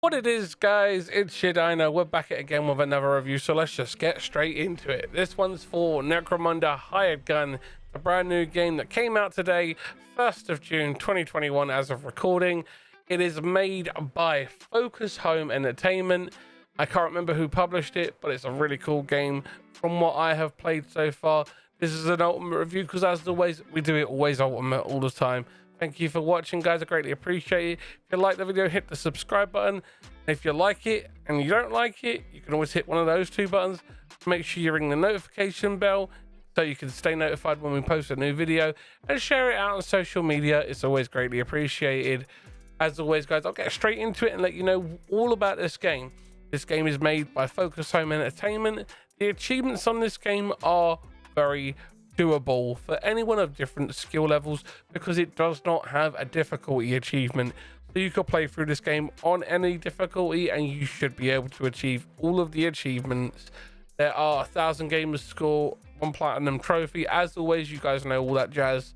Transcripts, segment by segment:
What it is, guys, it's Shidina. We're back at again with another review, so let's just get straight into it. This one's for Necromunda Hired Gun, a brand new game that came out today, 1st of June 2021 as of recording. It is made by Focus Home Entertainment. I can't remember who published it, but it's a really cool game from what I have played so far. This is an ultimate review because, as always, we do it always ultimate all the time. Thank you for watching, guys. I greatly appreciate it. If you like the video, hit the subscribe button. And if you like it and you don't like it, you can always hit one of those two buttons. Make sure you ring the notification bell so you can stay notified when we post a new video, and share it out on social media. It's always greatly appreciated. As always, guys, I'll get straight into it and let you know all about this game. This game is made by Focus Home Entertainment. The achievements on this game are very doable for anyone of different skill levels because it does not have a difficulty achievement. So you could play through this game on any difficulty and you should be able to achieve all of the achievements. There are 1,000 gamers score, 1 platinum trophy. As always, you guys know all that jazz.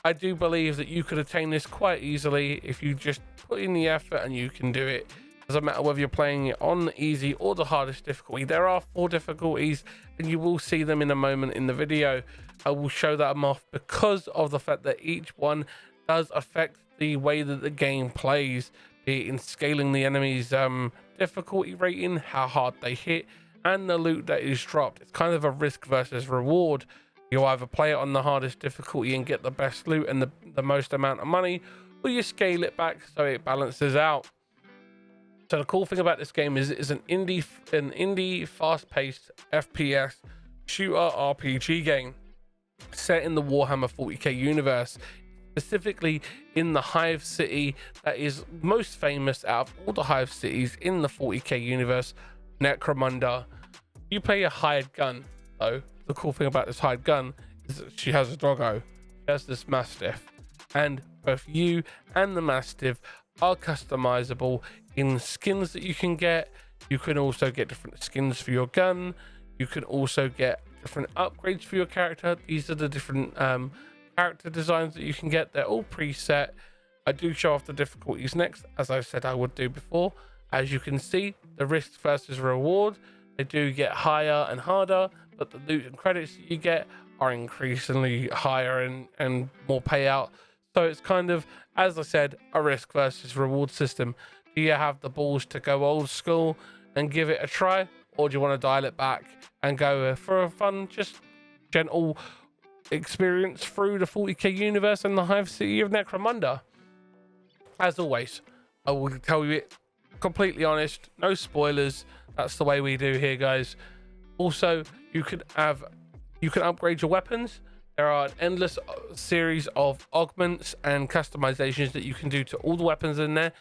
I do believe that you could attain this quite easily if you just put in the effort, and you can do it. Doesn't matter whether you're playing it on easy or the hardest difficulty. There are 4 difficulties and you will see them in a moment in the video. I will show them off because of the fact that each one does affect the way that the game plays, be it in scaling the enemy's difficulty rating, how hard they hit, and the loot that is dropped. It's kind of a risk versus reward. You either play it on the hardest difficulty and get the best loot and the most amount of money, or you scale it back so it balances out. So the cool thing about this game is it's an indie fast-paced FPS shooter RPG game set in the Warhammer 40k universe, specifically in the Hive City that is most famous out of all the Hive cities in the 40k universe, Necromunda. You play a hired gun, though. The cool thing about this hired gun is that she has a doggo. She has this Mastiff, and both you and the Mastiff are customizable in skins that you can get. You can also get different skins for your gun. You can also get different upgrades for your character. These are the different character designs that you can get. They're all preset. I do show off the difficulties next, as I said I would do before. As you can see, the risk versus reward, they do get higher and harder, but the loot and credits that you get are increasingly higher and more payout. So it's kind of, as I said, a risk versus reward system. Do you have the balls to go old school and give it a try, or do you want to dial it back and go for a fun, just gentle experience through the 40k universe and the Hive City of Necromunda? As always, I will tell you it completely honest, no spoilers. That's the way we do here, guys. Also, you can upgrade your weapons. There are an endless series of augments and customizations that you can do to all the weapons in there.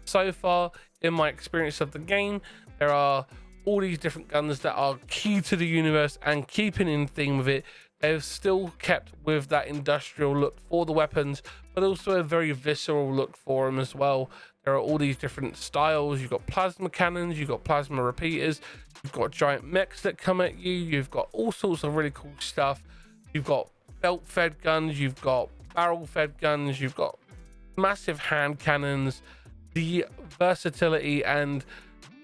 So far, in my experience of the game, there are all these different guns that are key to the universe and keeping in theme with it. They've still kept with that industrial look for the weapons, but also a very visceral look for them as well. There are all these different styles. You've got plasma cannons, you've got plasma repeaters, you've got giant mechs that come at you, you've got all sorts of really cool stuff. You've got belt-fed guns, you've got barrel-fed guns, you've got massive hand cannons. The versatility and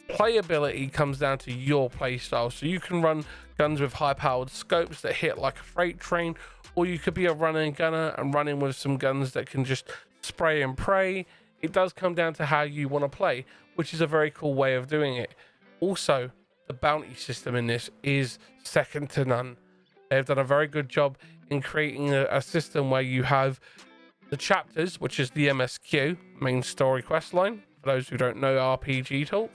playability comes down to your playstyle. So you can run guns with high-powered scopes that hit like a freight train, or you could be a running gunner and running with some guns that can just spray and pray. It does come down to how you want to play, which is a very cool way of doing it. Also, the bounty system in this is second to none. They've done a very good job in creating a system where you have the chapters, which is the MSQ, main story quest line, for those who don't know RPG talk,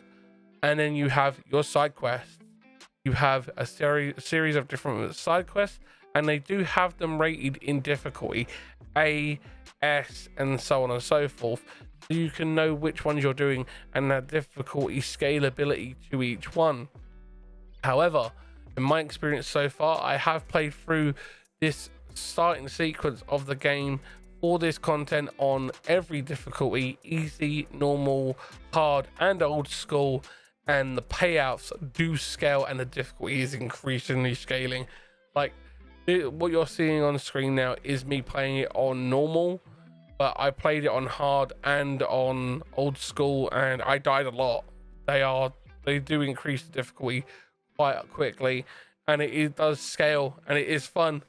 and then you have your side quests. You have a series of different side quests, and they do have them rated in difficulty A, S, and so on and so forth, so you can know which ones you're doing and the difficulty scalability to each one. However, in my experience so far, I have played through this starting sequence of the game for this content on every difficulty: easy, normal, hard, and old school, and the payouts do scale and the difficulty is increasingly scaling. Like, what you're seeing on screen now is me playing it on normal, but I played it on hard and on old school, and I died a lot. They do increase the difficulty quite quickly, and it does scale, and it is fun.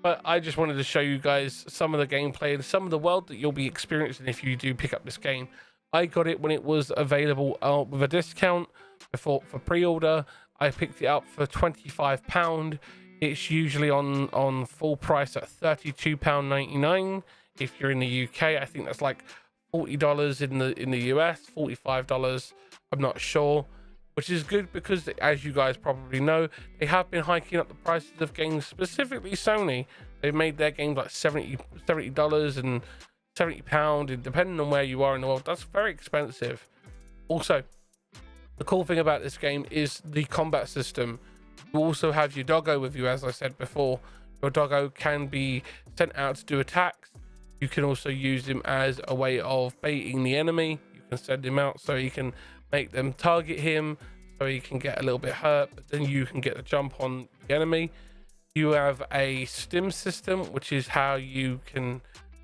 But I just wanted to show you guys some of the gameplay and some of the world that you'll be experiencing if you do pick up this game. I got it when it was available with a discount for pre-order. I picked it up for £25. It's usually on full price at £32.99 if you're in the UK. I think that's like $40 in the US, $45. I'm not sure, which is good because, as you guys probably know, they have been hiking up the prices of games, specifically Sony. They've made their games like $70 and £70, and depending on where you are in the world, that's very expensive. Also, the cool thing about this game is the combat system. You also have your doggo with you, as I said before. Your doggo can be sent out to do attacks. You can also use him as a way of baiting the enemy. You can send him out so he can make them target him, so he can get a little bit hurt, but then you can get the jump on the enemy. You have a stim system, which is how you can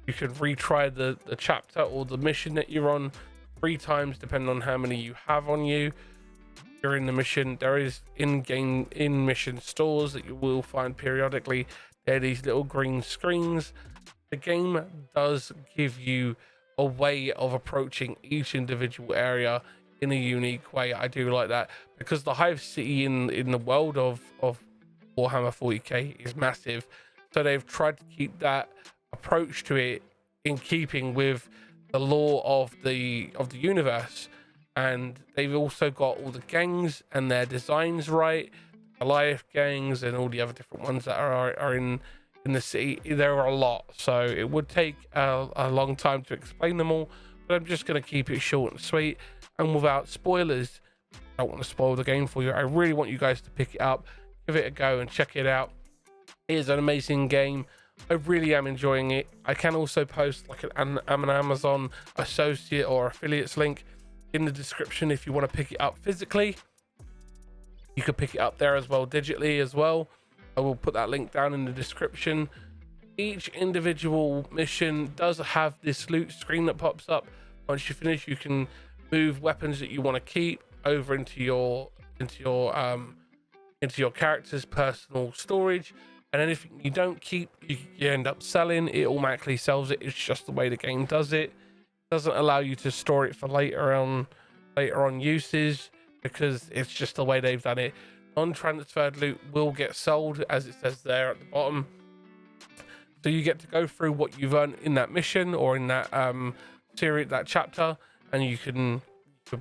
retry the chapter or the mission that you're on 3 times, depending on how many you have on you during the mission. There is in-game mission stores that you will find periodically. They're these little green screens. The game does give you a way of approaching each individual area in a unique way. I do like that, because the Hive City in the world of Warhammer 40k is massive, so they've tried to keep that approach to it in keeping with the lore of the universe. And they've also got all the gangs and their designs right, Goliath gangs and all the other different ones that are in the city. There are a lot, so it would take a long time to explain them all, but I'm just going to keep it short and sweet and without spoilers. I don't want to spoil the game for you. I really want you guys to pick it up, give it a go and check it out. It is an amazing game. I really am enjoying it. I can also post like an Amazon associate or affiliates link in the description if you want to pick it up physically. You could pick it up there as well, digitally as well. I will put that link down in the description. Each individual mission does have this loot screen that pops up. Once you finish, you can move weapons that you want to keep over into your character's personal storage, and anything you don't keep, you end up selling. It automatically sells it. It's just the way the game does it. It doesn't allow you to store it for later on uses, because it's just the way they've done it. Non-transferred loot will get sold, as it says there at the bottom. So you get to go through what you've earned in that mission or in that series, that chapter, and you can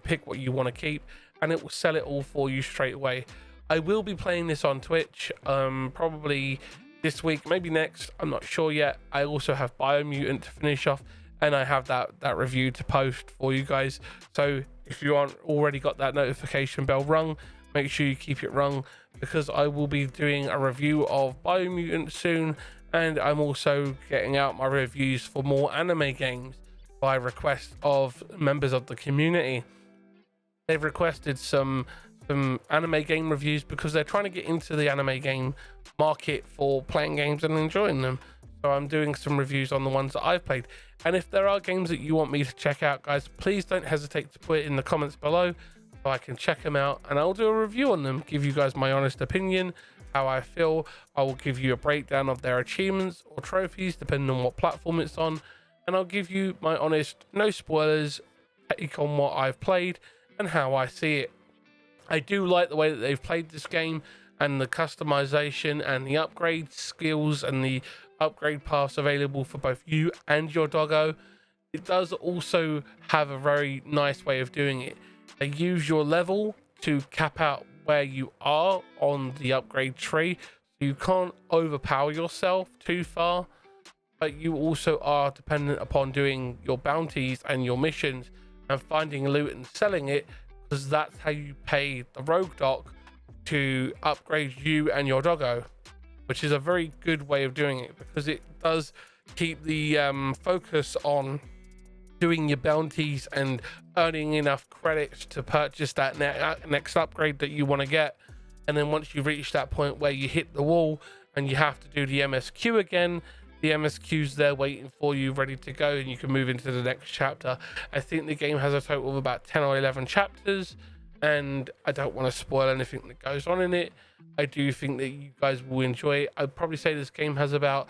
pick what you want to keep, and it will sell it all for you straight away. I will be playing this on Twitch, probably this week, maybe next. I'm not sure yet. I also have Biomutant to finish off, and I have that review to post for you guys. So if you aren't already got that notification bell rung, make sure you keep it rung, because I will be doing a review of Biomutant soon, and I'm also getting out my reviews for more anime games by request of members of the community. They've requested some anime game reviews because they're trying to get into the anime game market for playing games and enjoying them. So I'm doing some reviews on the ones that I've played. And if there are games that you want me to check out, guys, please don't hesitate to put it in the comments below so I can check them out, and I'll do a review on them, give you guys my honest opinion, how I feel. I will give you a breakdown of their achievements or trophies depending on what platform it's on, and I'll give you my honest, no spoilers, take on what I've played and how I see it. I do like the way that they've played this game, and the customization and the upgrade skills and the upgrade paths available for both you and your doggo. It does also have a very nice way of doing it. They use your level to cap out where you are on the upgrade tree, so you can't overpower yourself too far, but you also are dependent upon doing your bounties and your missions and finding loot and selling it, because that's how you pay the rogue doc to upgrade you and your doggo, which is a very good way of doing it, because it does keep the focus on doing your bounties and earning enough credits to purchase that next upgrade that you want to get. And then once you reach that point where you hit the wall and you have to do the MSQ again, the MSQ's there waiting for you, ready to go, and you can move into the next chapter. I think the game has a total of about 10 or 11 chapters, and I don't want to spoil anything that goes on in it. I do think that you guys will enjoy it. I'd probably say this game has about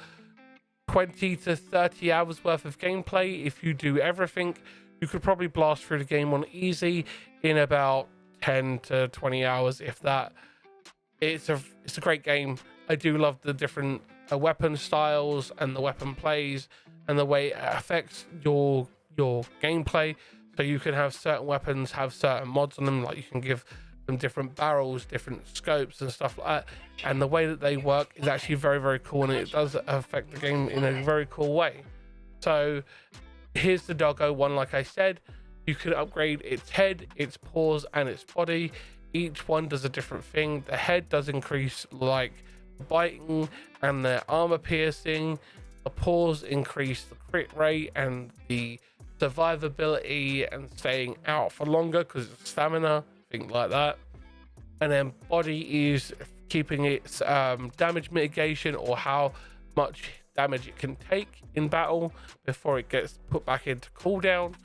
20 to 30 hours worth of gameplay. If you do everything, you could probably blast through the game on easy in about 10 to 20 hours, if that. It's a great game. I do love the different weapon styles and the weapon plays and the way it affects your gameplay. So you can have certain weapons have certain mods on them, like you can give them different barrels, different scopes and stuff like that, and the way that they work is actually very, very cool, and it does affect the game in a very cool way. So here's the doggo one. Like I said, you can upgrade its head, its paws, and its body. Each one does a different thing. The head does increase like biting and the armor piercing. The paws increase the crit rate and the survivability and staying out for longer because it's stamina, things like that. And then body is keeping its damage mitigation, or how much damage it can take in battle before it gets put back into cooldown.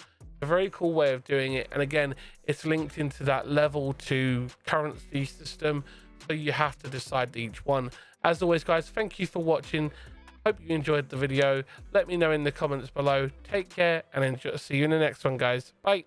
A very cool way of doing it, and again, it's linked into that level to currency system, so you have to decide each one. As always, guys, thank you for watching. Hope you enjoyed the video. Let me know in the comments below. Take care, and enjoy. See you in the next one, guys. Bye.